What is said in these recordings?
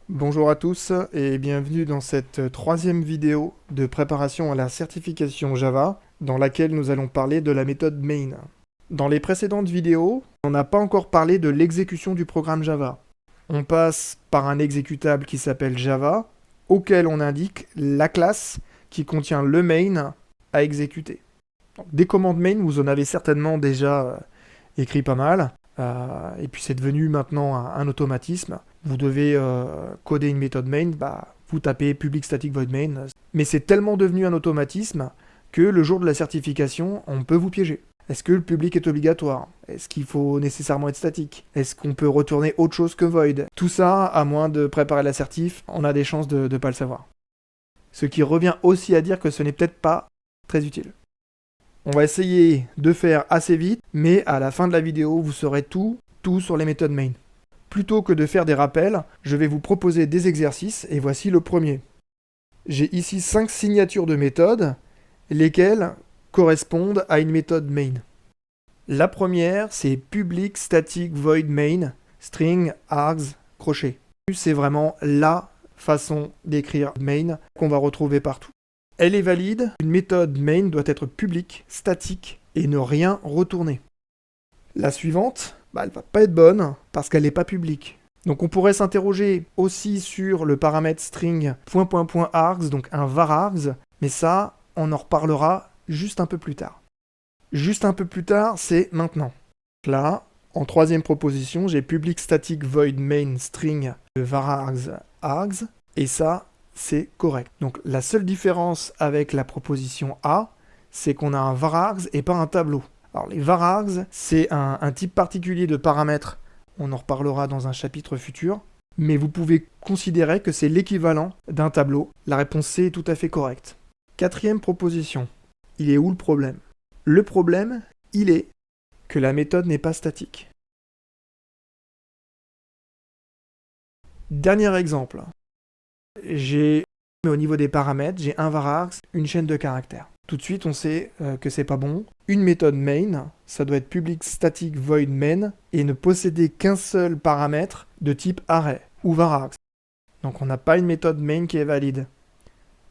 Bonjour à tous et bienvenue dans cette troisième vidéo de préparation à la certification Java dans laquelle nous allons parler de la méthode main. Dans les précédentes vidéos, on n'a pas encore parlé de l'exécution du programme Java. On passe par un exécutable qui s'appelle Java, auquel on indique la classe qui contient le main à exécuter. Donc, des commandes main, vous en avez certainement déjà écrit pas mal. Et puis c'est devenu maintenant un automatisme. Vous devez coder une méthode main, vous tapez public static void main. Mais c'est tellement devenu un automatisme que le jour de la certification, on peut vous piéger. Est-ce que le public est obligatoire? Est-ce qu'il faut nécessairement être statique? Est-ce qu'on peut retourner autre chose que void? Tout ça, à moins de préparer l'assertif, on a des chances de ne pas le savoir. Ce qui revient aussi à dire que ce n'est peut-être pas très utile. On va essayer de faire assez vite, mais à la fin de la vidéo, vous saurez tout sur les méthodes main. Plutôt que de faire des rappels, je vais vous proposer des exercices, et voici le premier. J'ai ici 5 signatures de méthodes, lesquelles correspondent à une méthode main. La première, c'est public static void main, string, args, crochet. C'est vraiment la façon d'écrire main qu'on va retrouver partout. Elle est valide, une méthode main doit être publique, statique, et ne rien retourner. La suivante, elle va pas être bonne, parce qu'elle n'est pas publique. Donc on pourrait s'interroger aussi sur le paramètre string .args, donc un varargs, mais ça, on en reparlera juste un peu plus tard. Juste un peu plus tard, c'est maintenant. Là, en troisième proposition, j'ai public static void main string de varargs args, et ça, c'est correct. Donc la seule différence avec la proposition A, c'est qu'on a un varargs et pas un tableau. Alors les varargs, c'est un type particulier de paramètres, on en reparlera dans un chapitre futur, mais vous pouvez considérer que c'est l'équivalent d'un tableau. La réponse C est tout à fait correcte. Quatrième proposition, il est où le problème? Le problème, il est que la méthode n'est pas statique. Dernier exemple. Mais au niveau des paramètres, j'ai un varargs, une chaîne de caractères. Tout de suite, on sait que c'est pas bon. Une méthode main, ça doit être public static void main et ne posséder qu'un seul paramètre de type array ou varargs. Donc on n'a pas une méthode main qui est valide.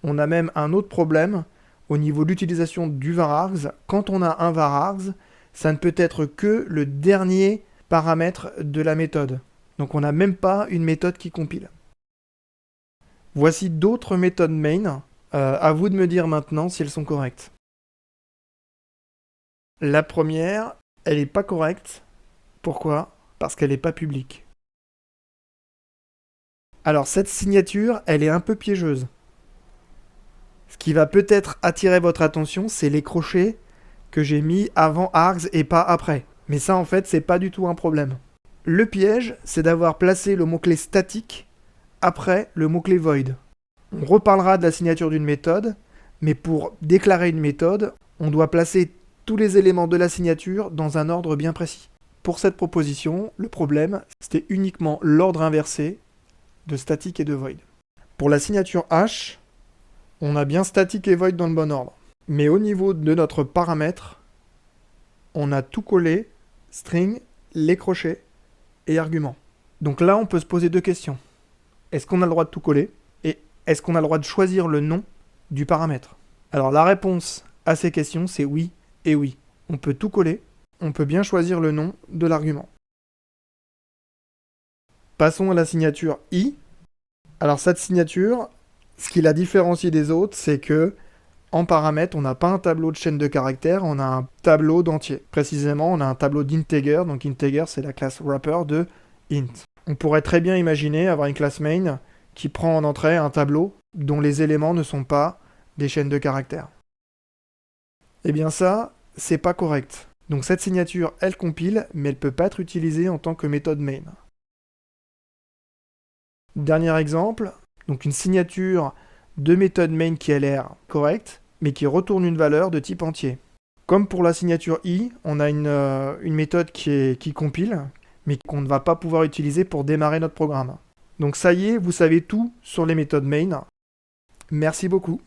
On a même un autre problème au niveau de l'utilisation du varargs. Quand on a un varargs, ça ne peut être que le dernier paramètre de la méthode. Donc on n'a même pas une méthode qui compile. Voici d'autres méthodes main. À vous de me dire maintenant si elles sont correctes. La première, elle n'est pas correcte. Pourquoi? Parce qu'elle n'est pas publique. Alors cette signature, elle est un peu piégeuse. Ce qui va peut-être attirer votre attention, c'est les crochets que j'ai mis avant args et pas après. Mais ça, en fait, c'est pas du tout un problème. Le piège, c'est d'avoir placé le mot-clé statique après le mot-clé void. On reparlera de la signature d'une méthode, mais pour déclarer une méthode, on doit placer tous les éléments de la signature dans un ordre bien précis. Pour cette proposition, le problème, c'était uniquement l'ordre inversé de static et de void. Pour la signature H, on a bien static et void dans le bon ordre. Mais au niveau de notre paramètre, on a tout collé, string, les crochets et arguments. Donc là, on peut se poser deux questions. Est-ce qu'on a le droit de tout coller? Et est-ce qu'on a le droit de choisir le nom du paramètre? Alors la réponse à ces questions, c'est oui et oui. On peut tout coller, on peut bien choisir le nom de l'argument. Passons à la signature I. Alors cette signature, ce qui la différencie des autres, c'est que en paramètre, on n'a pas un tableau de chaîne de caractères, on a un tableau d'entiers. Précisément, on a un tableau d'integer, donc integer, c'est la classe wrapper de int. On pourrait très bien imaginer avoir une classe main qui prend en entrée un tableau dont les éléments ne sont pas des chaînes de caractères. Eh bien ça, c'est pas correct. Donc cette signature, elle compile, mais elle ne peut pas être utilisée en tant que méthode main. Dernier exemple, donc une signature de méthode main qui a l'air correcte, mais qui retourne une valeur de type entier. Comme pour la signature i, on a une méthode qui compile, mais qu'on ne va pas pouvoir utiliser pour démarrer notre programme. Donc ça y est, vous savez tout sur les méthodes main. Merci beaucoup.